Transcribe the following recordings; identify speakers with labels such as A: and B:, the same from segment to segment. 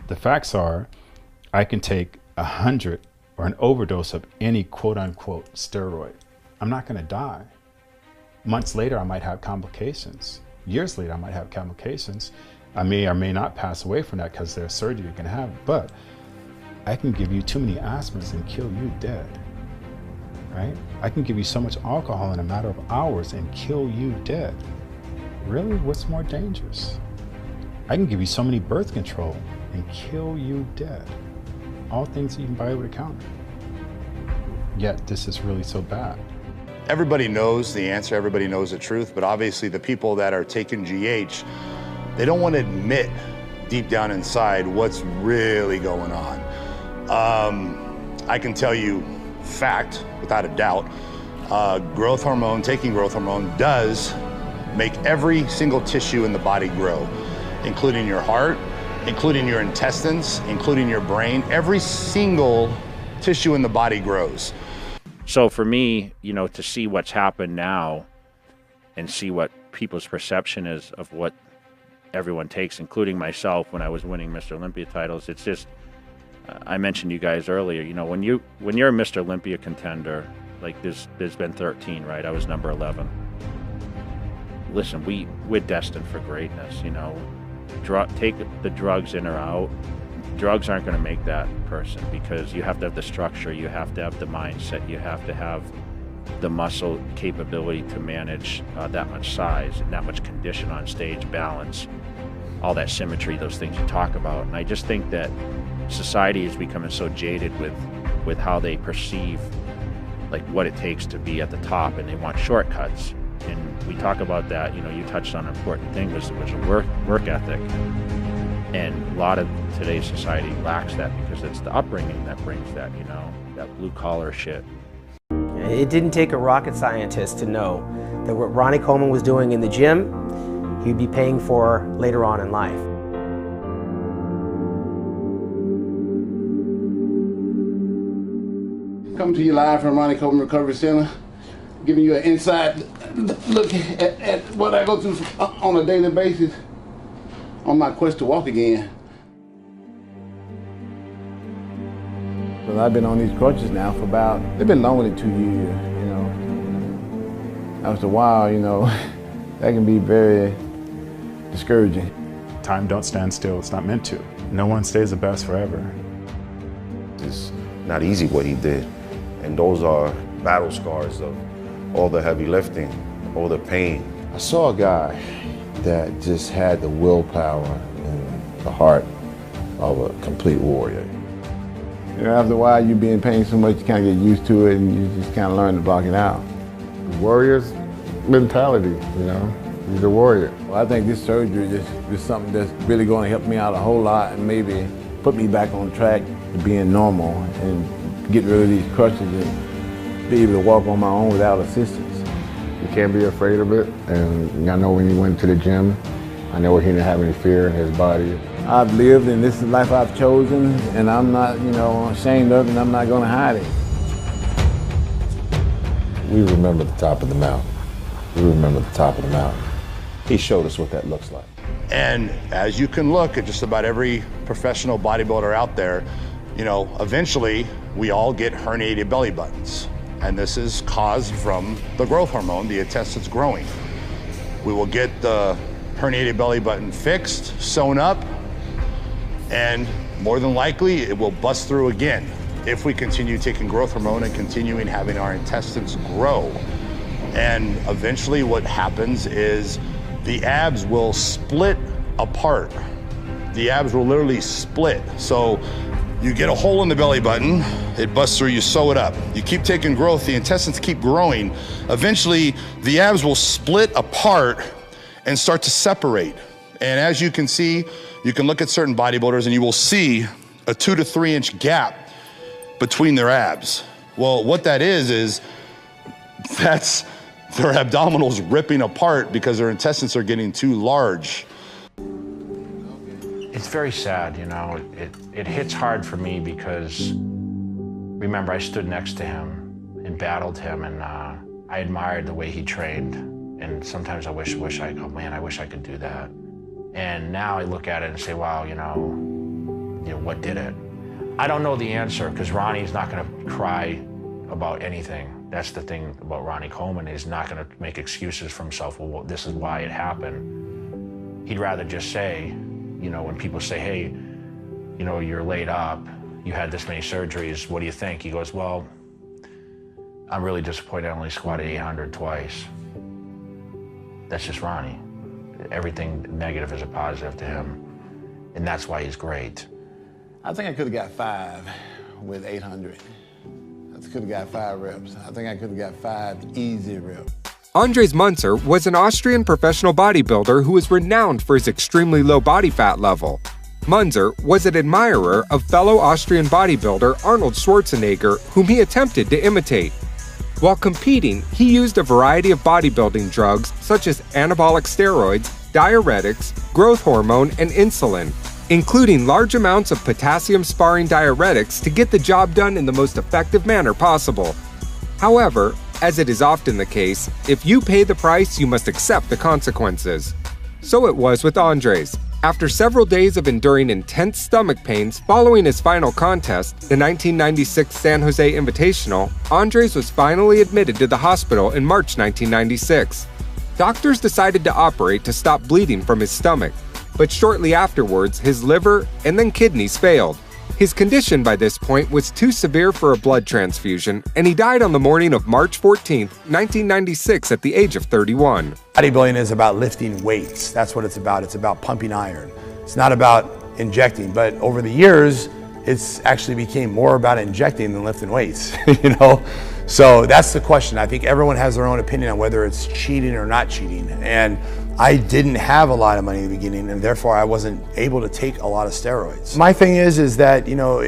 A: The facts are, I can take 100 or an overdose of any quote unquote steroid. I'm not gonna die. Months later, I might have complications. Years later, I might have complications. I may or may not pass away from that because there's surgery you can have, but I can give you too many aspirins and kill you dead, right? I can give you so much alcohol in a matter of hours and kill you dead. Really, what's more dangerous? I can give you so many birth control and kill you dead. All things you can buy over the counter. Yet this is really so bad.
B: Everybody knows the answer, everybody knows the truth, but obviously the people that are taking GH, they don't want to admit deep down inside what's really going on. I can tell you fact, without a doubt, growth hormone, taking growth hormone does make every single tissue in the body grow, including your heart, including your intestines, including your brain. Every single tissue in the body grows.
C: So for me, you know, to see what's happened now and see what people's perception is of what everyone takes, including myself when I was winning Mr. Olympia titles, it's just, I mentioned you guys earlier, you know, when you're a Mr. Olympia contender, like there's been 13, right? I was number 11. Listen, we're destined for greatness, you know. Take the drugs in or out. Drugs aren't going to make that person, because you have to have the structure, you have to have the mindset, you have to have the muscle capability to manage that much size and that much condition on stage, balance, all that symmetry, those things you talk about. And I just think that society is becoming so jaded with how they perceive like what it takes to be at the top, and they want shortcuts. And we talk about that, you know, you touched on an important thing, was a work ethic. And a lot of today's society lacks that, because it's the upbringing that brings that, you know, that blue collar shit.
D: It didn't take a rocket scientist to know that what Ronnie Coleman was doing in the gym, he'd be paying for later on in life.
E: Coming to you live from Ronnie Coleman Recovery Center, giving you an inside look at what I go through on a daily basis on my quest to walk again.
F: Well, I've been on these crutches now for they've been longer than 2 years, you know. After a while, you know, that can be very discouraging.
A: Time don't stand still, it's not meant to. No one stays the best forever.
G: It's not easy what he did. And those are battle scars of all the heavy lifting, all the pain.
F: I saw a guy that just had the willpower and the heart of a complete warrior. You know, after a while, you be in pain so much, you kind of get used to it, and you just kind of learn to block it out.
H: Warrior's mentality, you know, he's a warrior.
F: Well, I think this surgery is something that's really going to help me out a whole lot, and maybe put me back on track to being normal and get rid of these crutches and be able to walk on my own without assistance.
H: You can't be afraid of it, and I know when he went to the gym, I know he didn't have any fear in his body.
F: I've lived, and this is the life I've chosen, and I'm not, you know, ashamed of it, and I'm not going to hide it.
H: We remember the top of the mountain. We remember the top of the mountain. He showed us what that looks like.
B: And as you can look at just about every professional bodybuilder out there, you know, eventually we all get herniated belly buttons. And this is caused from the growth hormone, the intestines growing. We will get the herniated belly button fixed, sewn up, and more than likely it will bust through again if we continue taking growth hormone and continuing having our intestines grow. And eventually what happens is the abs will split apart. The abs will literally split. So you get a hole in the belly button, it busts through, you sew it up. You keep taking growth, the intestines keep growing. Eventually, the abs will split apart and start to separate. And as you can see, you can look at certain bodybuilders and you will see a 2 to 3 inch gap between their abs. Well, what that is that's their abdominals ripping apart because their intestines are getting too large.
C: It's very sad, you know. It hits hard for me because, remember, I stood next to him and battled him, and I admired the way he trained. And sometimes I wish I could do that. And now I look at it and say, wow, you know,
I: what did it? I don't know the answer, because Ronnie's not going to cry about anything. That's the thing about Ronnie Coleman. He's not going to make excuses for himself. Well, this is why it happened. He'd rather just say, you know, when people say, hey, you know, you're laid up, you had this many surgeries, what do you think? He goes, well, I'm really disappointed I only squatted 800 twice. That's just Ronnie. Everything negative is a positive to him, and that's why he's great.
E: I think I could have got 5 with 800. I could have got 5 reps. I think I could have got 5 easy reps.
J: Andres Munzer was an Austrian professional bodybuilder who was renowned for his extremely low body fat level. Munzer was an admirer of fellow Austrian bodybuilder Arnold Schwarzenegger, whom he attempted to imitate. While competing, he used a variety of bodybuilding drugs such as anabolic steroids, diuretics, growth hormone, and insulin, including large amounts of potassium-sparing diuretics to get the job done in the most effective manner possible. However, as it is often the case, if you pay the price, you must accept the consequences. So it was with Andres. After several days of enduring intense stomach pains following his final contest, the 1996 San Jose Invitational, Andres was finally admitted to the hospital in March 1996. Doctors decided to operate to stop bleeding from his stomach, but shortly afterwards, his liver and then kidneys failed. His condition by this point was too severe for a blood transfusion, and he died on the morning of March 14, 1996 at the age of 31.
K: Bodybuilding is about lifting weights. That's what it's about. It's about pumping iron. It's not about injecting, but over the years, it's actually became more about injecting than lifting weights, you know? So that's the question. I think everyone has their own opinion on whether it's cheating or not cheating. And I didn't have a lot of money in the beginning, and therefore I wasn't able to take a lot of steroids. My thing is that, you know,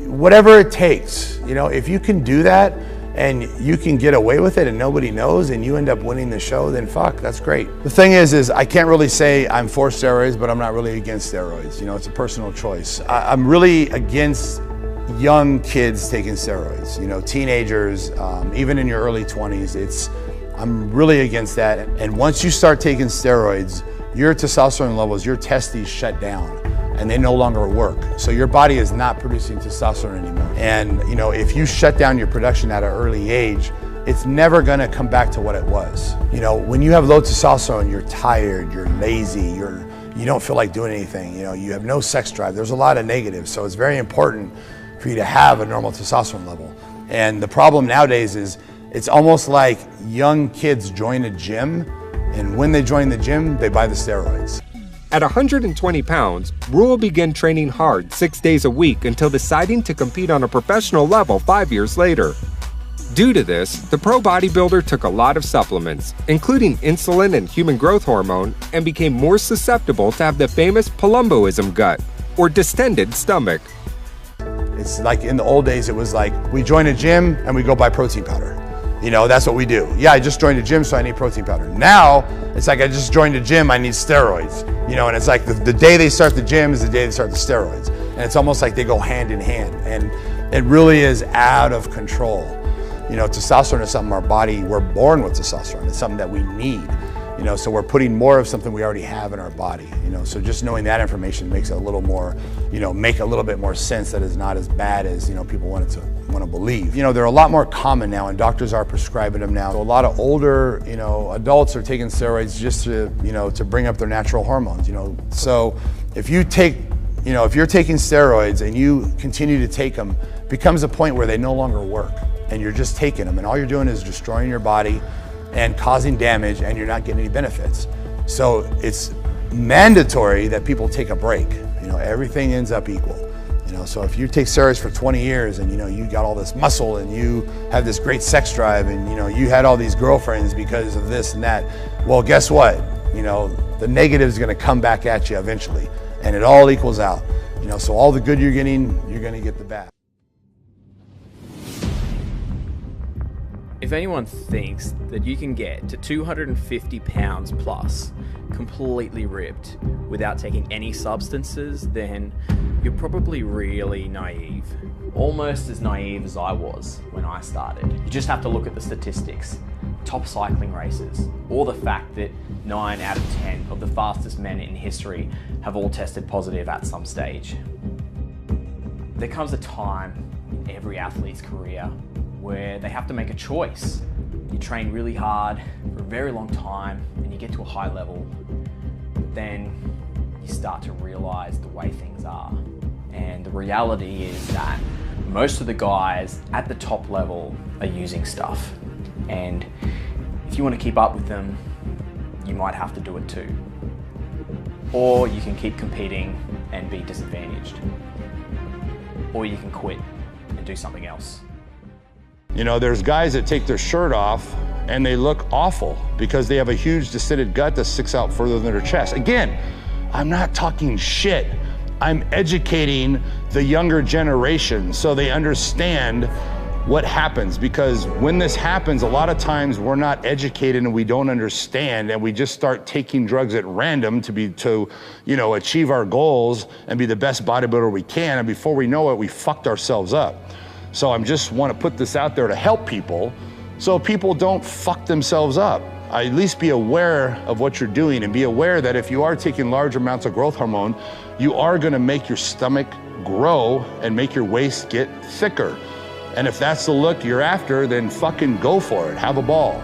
K: whatever it takes, you know, if you can do that and you can get away with it and nobody knows and you end up winning the show, then fuck, that's great. The thing is I can't really say I'm for steroids, but I'm not really against steroids. You know, it's a personal choice. I'm really against young kids taking steroids, you know, teenagers, even in your early 20s. I'm really against that. And once you start taking steroids, your testosterone levels, your testes shut down and they no longer work. So your body is not producing testosterone anymore. And you know, if you shut down your production at an early age, it's never gonna come back to what it was. You know, when you have low testosterone, you're tired, you're lazy, you don't feel like doing anything, you know, you have no sex drive. There's a lot of negatives. So it's very important for you to have a normal testosterone level. And the problem nowadays is it's almost like young kids join a gym, and when they join the gym, they buy the steroids.
J: At 120 pounds, Rule began training hard 6 days a week until deciding to compete on a professional level 5 years later. Due to this, the pro bodybuilder took a lot of supplements, including insulin and human growth hormone, and became more susceptible to have the famous palumboism gut, or distended stomach.
K: It's like in the old days, it was like we join a gym and we go buy protein powder. You know, that's what we do. Yeah, I just joined a gym, so I need protein powder. Now, it's like I just joined a gym, I need steroids. You know, and it's like the day they start the gym is the day they start the steroids. And it's almost like they go hand in hand. And it really is out of control. You know, testosterone is something our body, we're born with testosterone. It's something that we need. You know, so we're putting more of something we already have in our body, you know, so just knowing that information makes it a little more, you know, make a little bit more sense that it's not as bad as, you know, people want to believe. You know, they're a lot more common now and doctors are prescribing them now. So a lot of older, you know, adults are taking steroids just to, you know, to bring up their natural hormones, you know. So if you take, you know, if you're taking steroids and you continue to take them, it becomes a point where they no longer work and you're just taking them and all you're doing is destroying your body and causing damage, and you're not getting any benefits. So it's mandatory that people take a break. You know, everything ends up equal. You know, so if you take steroids for 20 years and you know you got all this muscle and you have this great sex drive and you know you had all these girlfriends because of this and that, well, guess what? You know, the negative is going to come back at you eventually, and it all equals out. You know, so all the good you're getting, you're going to get the bad.
L: If anyone thinks that you can get to 250 pounds plus completely ripped without taking any substances, then you're probably really naive.
M: Almost as naive as I was when I started. You just have to look at the statistics, top cycling races, or the fact that 9 out of 10 of the fastest men in history have all tested positive at some stage. There comes a time in every athlete's career where they have to make a choice. You train really hard for a very long time and you get to a high level, then you start to realize the way things are. And the reality is that most of the guys at the top level are using stuff. And if you want to keep up with them, you might have to do it too. Or you can keep competing and be disadvantaged. Or you can quit and do something else.
B: You know, there's guys that take their shirt off and they look awful because they have a huge distended gut that sticks out further than their chest. Again, I'm not talking shit. I'm educating the younger generation so they understand what happens, because when this happens, a lot of times we're not educated and we don't understand, and we just start taking drugs at random to achieve our goals and be the best bodybuilder we can, and before we know it, we fucked ourselves up. So I just want to put this out there to help people so people don't fuck themselves up. At least be aware of what you're doing, and be aware that if you are taking large amounts of growth hormone, you are going to make your stomach grow and make your waist get thicker. And if that's the look you're after, then fucking go for it. Have a ball.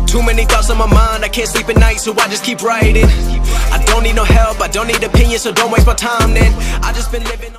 N: Too many thoughts on my mind, I can't sleep at night, so I just keep writing. I don't need no help, I don't need opinions, so don't waste my time then. I just been living